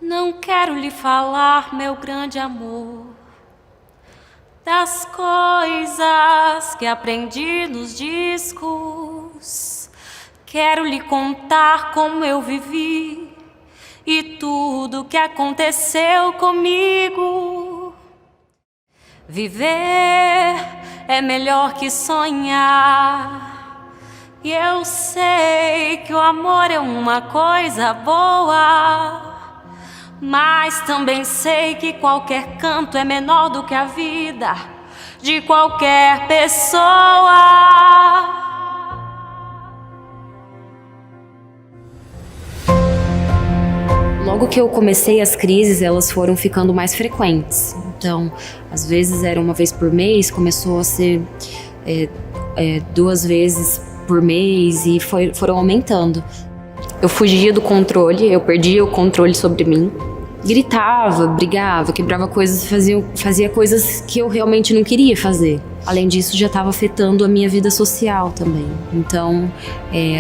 Não quero lhe falar, meu grande amor, das coisas que aprendi nos discos. Quero lhe contar como eu vivi e tudo que aconteceu comigo. Viver é melhor que sonhar. E eu sei que o amor é uma coisa boa, mas também sei que qualquer canto é menor do que a vida de qualquer pessoa. Logo que eu comecei as crises, elas foram ficando mais frequentes. Então, às vezes era uma vez por mês, começou a ser 2 vezes por mês e foram aumentando. Eu fugia do controle, eu perdia o controle sobre mim. Gritava, brigava, quebrava coisas, fazia coisas que eu realmente não queria fazer. Além disso, já estava afetando a minha vida social também. Então,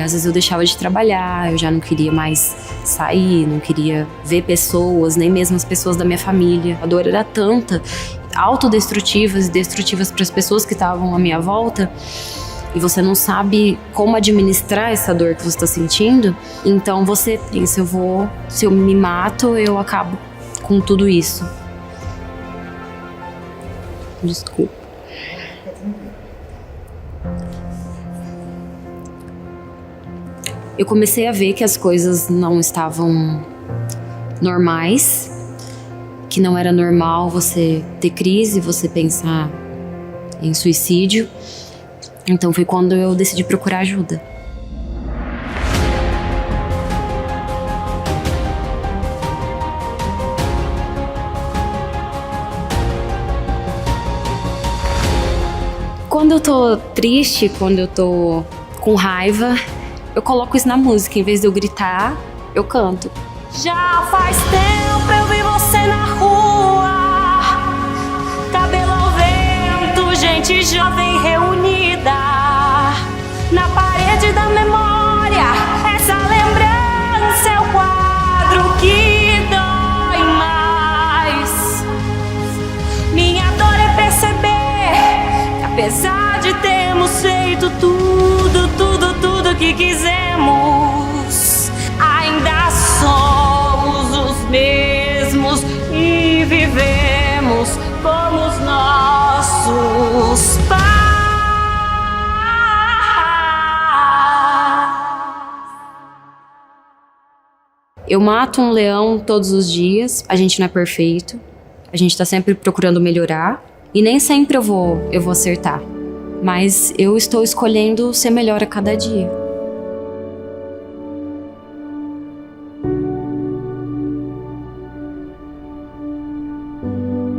às vezes eu deixava de trabalhar, eu já não queria mais sair, não queria ver pessoas, nem mesmo as pessoas da minha família. A dor era tanta, autodestrutivas e destrutivas para as pessoas que estavam à minha volta, e você não sabe como administrar essa dor que você está sentindo, então você pensa, se eu me mato, eu acabo com tudo isso. Desculpa. Eu comecei a ver que as coisas não estavam normais, que não era normal você ter crise, você pensar em suicídio. Então foi quando eu decidi procurar ajuda. Quando eu tô triste, quando eu tô com raiva, eu coloco isso na música. Em vez de eu gritar, eu canto. Já faz tempo eu vi você na rua, cabelo ao vento, gente jovem reunida. Na parede da memória, essa lembrança é o quadro que dói mais. Minha dor é perceber que apesar de termos feito tudo que quisemos, ainda somos os mesmos e vivemos como os nossos pais. Eu mato um leão todos os dias. A gente não é perfeito. A gente tá sempre procurando melhorar. E nem sempre eu vou acertar. Mas eu estou escolhendo ser melhor a cada dia.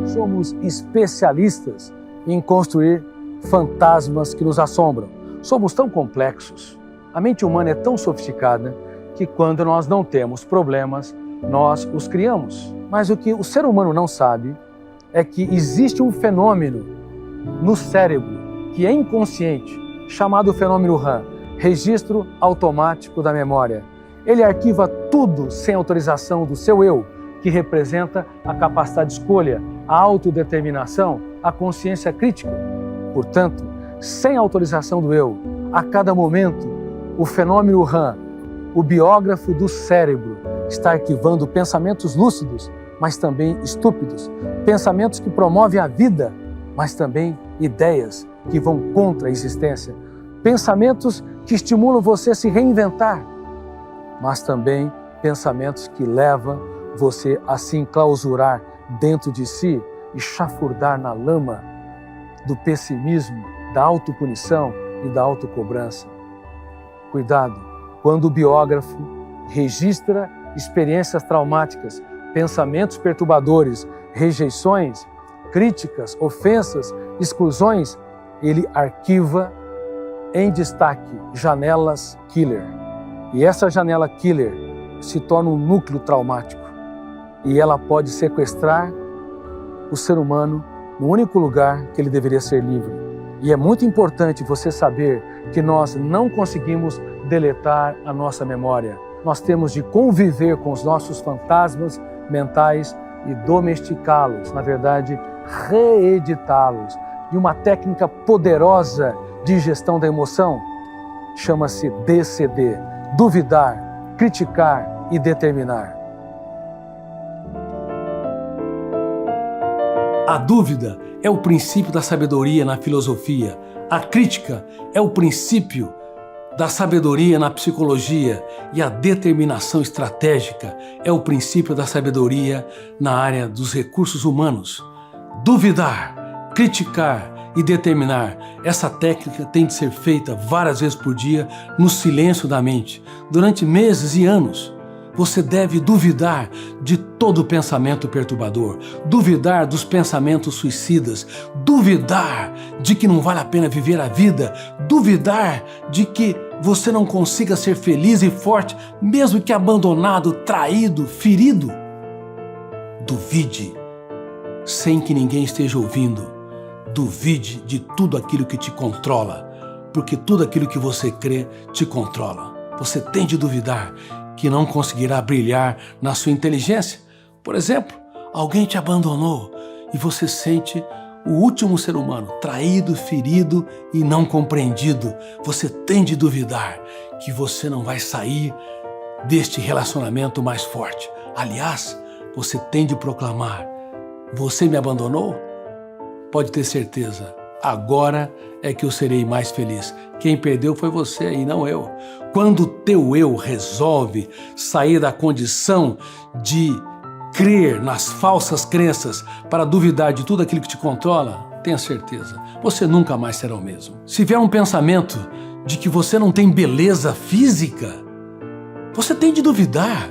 Somos especialistas em construir fantasmas que nos assombram. Somos tão complexos. A mente humana é tão sofisticada que quando nós não temos problemas, nós os criamos. Mas o que o ser humano não sabe é que existe um fenômeno no cérebro que é inconsciente, chamado fenômeno RAM, registro automático da memória. Ele arquiva tudo sem autorização do seu eu, que representa a capacidade de escolha, a autodeterminação, a consciência crítica. Portanto, sem autorização do eu, a cada momento, o fenômeno RAM, o biógrafo do cérebro, está arquivando pensamentos lúcidos, mas também estúpidos, pensamentos que promovem a vida, mas também ideias que vão contra a existência, pensamentos que estimulam você a se reinventar, mas também pensamentos que levam você a se enclausurar dentro de si e chafurdar na lama do pessimismo, da autopunição e da autocobrança. Cuidado, quando o biógrafo registra experiências traumáticas, pensamentos perturbadores, rejeições, críticas, ofensas, exclusões, ele arquiva em destaque janelas killer. E essa janela killer se torna um núcleo traumático. E ela pode sequestrar o ser humano no único lugar que ele deveria ser livre. E é muito importante você saber que nós não conseguimos deletar a nossa memória. Nós temos de conviver com os nossos fantasmas mentais e domesticá-los, na verdade, reeditá-los. E uma técnica poderosa de gestão da emoção chama-se DCD, duvidar, criticar e determinar. A dúvida é o princípio da sabedoria na filosofia. A crítica é o princípio da sabedoria na psicologia e a determinação estratégica é o princípio da sabedoria na área dos recursos humanos. Duvidar, criticar e determinar. Essa técnica tem de ser feita várias vezes por dia no silêncio da mente, durante meses e anos. Você deve duvidar de todo pensamento perturbador, duvidar dos pensamentos suicidas, duvidar de que não vale a pena viver a vida, duvidar de que você não consiga ser feliz e forte, mesmo que abandonado, traído, ferido. Duvide, sem que ninguém esteja ouvindo. Duvide de tudo aquilo que te controla, porque tudo aquilo que você crê te controla. Você tem de duvidar que não conseguirá brilhar na sua inteligência. Por exemplo, alguém te abandonou e você sente o último ser humano, traído, ferido e não compreendido. Você tem de duvidar que você não vai sair deste relacionamento mais forte. Aliás, você tem de proclamar: você me abandonou? Pode ter certeza, agora é que eu serei mais feliz. Quem perdeu foi você e não eu. Quando o teu eu resolve sair da condição de crer nas falsas crenças para duvidar de tudo aquilo que te controla, tenha certeza, você nunca mais será o mesmo. Se vier um pensamento de que você não tem beleza física, você tem de duvidar.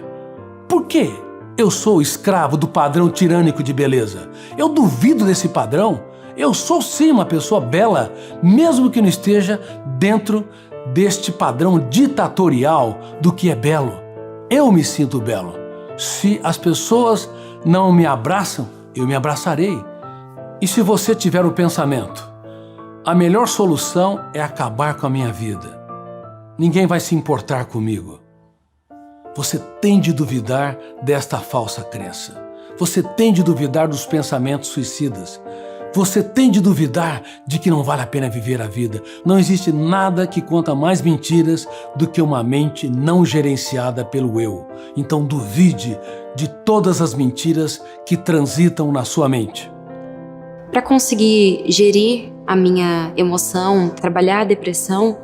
Por quê? Eu sou escravo do padrão tirânico de beleza. Eu duvido desse padrão. Eu sou sim uma pessoa bela, mesmo que não esteja dentro deste padrão ditatorial do que é belo. Eu me sinto belo. Se as pessoas não me abraçam, eu me abraçarei. E se você tiver o pensamento: a melhor solução é acabar com a minha vida, ninguém vai se importar comigo, você tem de duvidar desta falsa crença. Você tem de duvidar dos pensamentos suicidas. Você tem de duvidar de que não vale a pena viver a vida. Não existe nada que conta mais mentiras do que uma mente não gerenciada pelo eu. Então duvide de todas as mentiras que transitam na sua mente. Para conseguir gerir a minha emoção, trabalhar a depressão,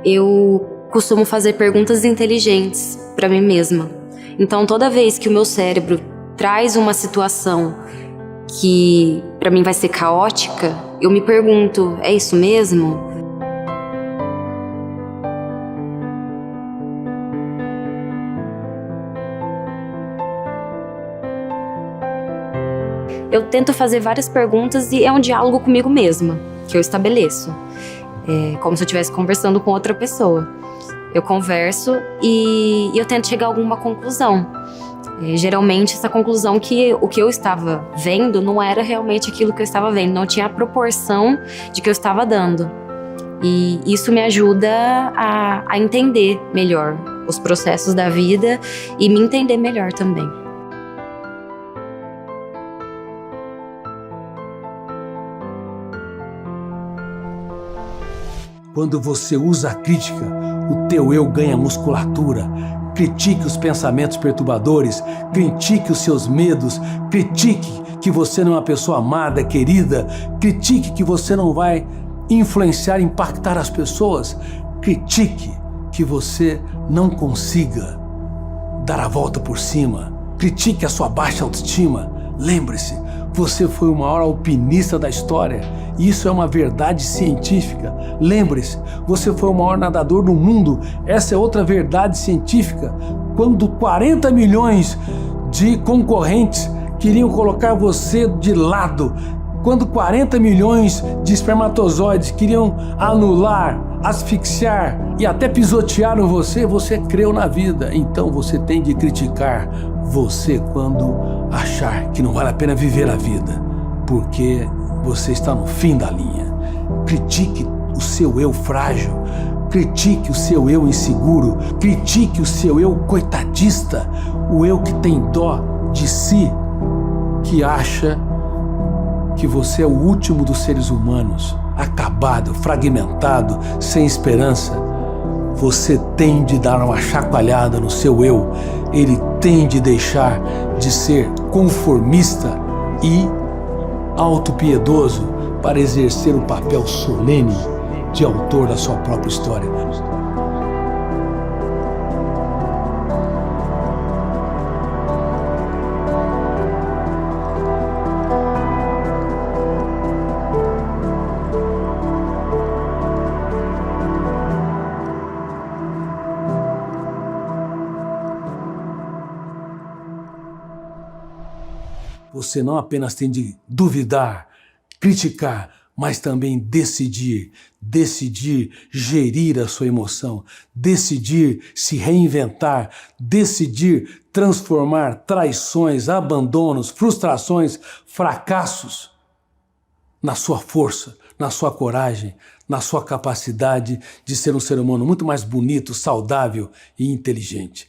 eu costumo fazer perguntas inteligentes para mim mesma. Então toda vez que o meu cérebro traz uma situação que para mim vai ser caótica, eu me pergunto: é isso mesmo? Eu tento fazer várias perguntas e é um diálogo comigo mesma que eu estabeleço. É como se eu estivesse conversando com outra pessoa. Eu converso e eu tento chegar a alguma conclusão. Geralmente essa conclusão que o que eu estava vendo não era realmente aquilo que eu estava vendo, não tinha a proporção de que eu estava dando. E isso me ajuda a entender melhor os processos da vida e me entender melhor também. Quando você usa a crítica, o teu eu ganha musculatura. Critique os pensamentos perturbadores, critique os seus medos, critique que você não é uma pessoa amada, querida, critique que você não vai influenciar, impactar as pessoas, critique que você não consiga dar a volta por cima, critique a sua baixa autoestima. Lembre-se, você foi o maior alpinista da história. Isso é uma verdade científica. Lembre-se, você foi o maior nadador do mundo. Essa é outra verdade científica. Quando 40 milhões de concorrentes queriam colocar você de lado, quando 40 milhões de espermatozoides queriam anular, asfixiar e até pisotearam você, você creu na vida. Então você tem de criticar você quando achar que não vale a pena viver a vida, porque você está no fim da linha. Critique o seu eu frágil, critique o seu eu inseguro, critique o seu eu coitadista, o eu que tem dó de si que acha que você é o último dos seres humanos, acabado, fragmentado, sem esperança, você tem de dar uma chacoalhada no seu eu. Ele tem de deixar de ser conformista e autopiedoso para exercer o papel solene de autor da sua própria história. Você não apenas tem de duvidar, criticar, mas também decidir gerir a sua emoção, decidir se reinventar, decidir transformar traições, abandonos, frustrações, fracassos na sua força, na sua coragem, na sua capacidade de ser um ser humano muito mais bonito, saudável e inteligente.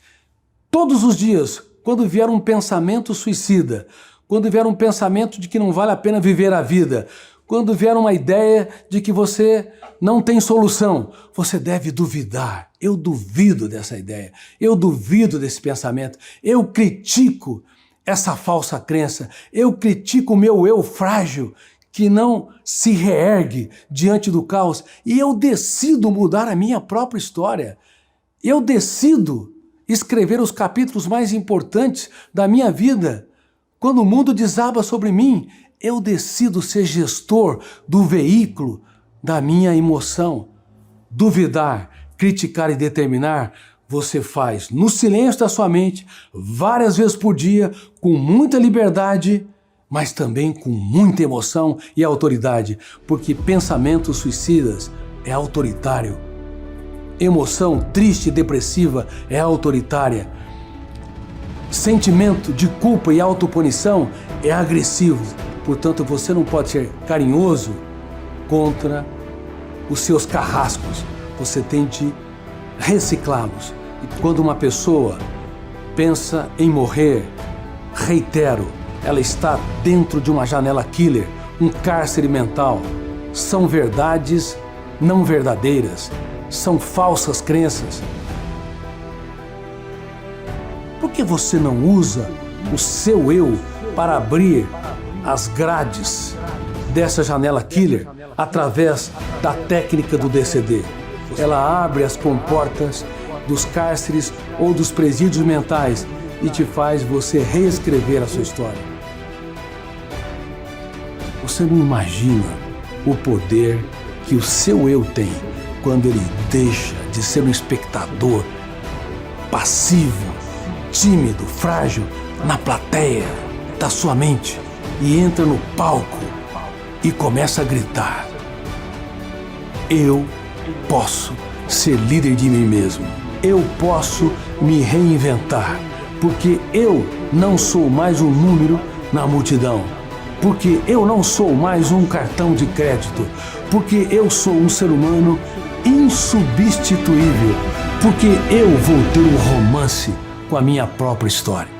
Todos os dias, quando vier um pensamento suicida, quando vier um pensamento de que não vale a pena viver a vida, quando vier uma ideia de que você não tem solução, você deve duvidar. Eu duvido dessa ideia, eu duvido desse pensamento, eu critico essa falsa crença, eu critico o meu eu frágil que não se reergue diante do caos e eu decido mudar a minha própria história. Eu decido escrever os capítulos mais importantes da minha vida. Quando o mundo desaba sobre mim, eu decido ser gestor do veículo da minha emoção. Duvidar, criticar e determinar, você faz no silêncio da sua mente, várias vezes por dia, com muita liberdade, mas também com muita emoção e autoridade, porque pensamentos suicidas é autoritário. Emoção triste e depressiva é autoritária. Sentimento de culpa e autopunição é agressivo. Portanto, você não pode ser carinhoso contra os seus carrascos. Você tem de reciclá-los. E quando uma pessoa pensa em morrer, reitero, ela está dentro de uma janela killer, um cárcere mental. São verdades não verdadeiras, são falsas crenças. Por que você não usa o seu eu para abrir as grades dessa janela killer através da técnica do DCD? Ela abre as comportas dos cárceres ou dos presídios mentais e te faz você reescrever a sua história. Você não imagina o poder que o seu eu tem quando ele deixa de ser um espectador passivo, tímido, frágil, na plateia da sua mente e entra no palco e começa a gritar: eu posso ser líder de mim mesmo, eu posso me reinventar, porque eu não sou mais um número na multidão, porque eu não sou mais um cartão de crédito, porque eu sou um ser humano insubstituível, porque eu vou ter um romance com a minha própria história.